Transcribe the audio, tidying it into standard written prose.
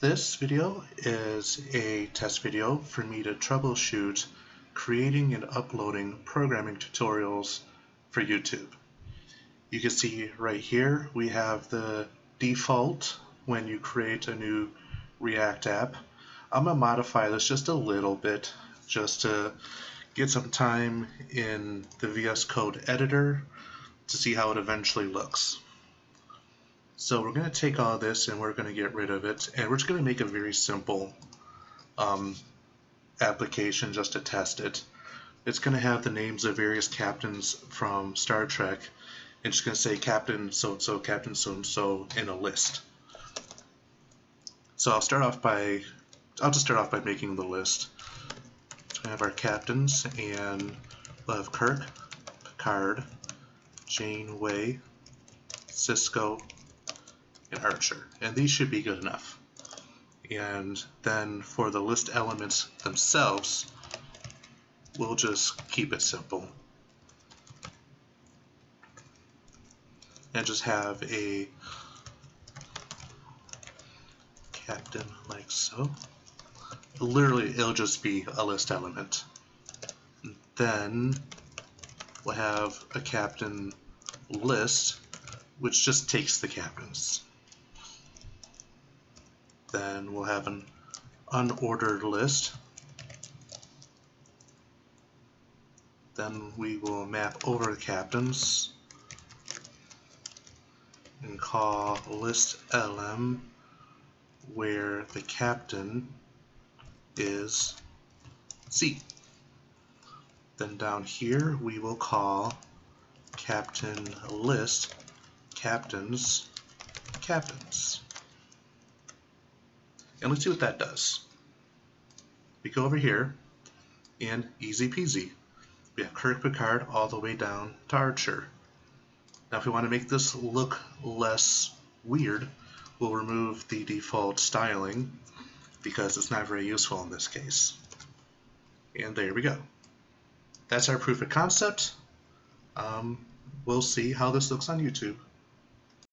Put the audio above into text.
This video is a test video for me to troubleshoot creating and uploading programming tutorials for YouTube. You can see right here we have the default when you create a new React app. I'm going to modify this just a little bit just to get some time in the VS Code editor to see how it eventually looks. So we're going to take all this and we're going to get rid of it, and we're just going to make a very simple application just to test it. It's going to have the names of various captains from Star Trek, and it's going to say Captain so-and-so, Captain so-and-so in a list. So I'll just start off by making the list. So we have our captains, and we'll have Kirk, Picard, Janeway, Sisko, and Archer, and these should be good enough. And then for the list elements themselves, we'll just keep it simple and just have a captain like so. Literally, it'll just be a list element. Then we'll have a captain list, which just takes the captains. Then we'll have an unordered list. Then we will map over the captains and call list lm where the captain is C. Then down here we will call captain list captains. And let's see what that does. We go over here, and easy peasy. We have Kirk, Picard all the way down to Archer. Now if we want to make this look less weird, we'll remove the default styling because it's not very useful in this case. And there we go. That's our proof of concept. We'll see how this looks on YouTube.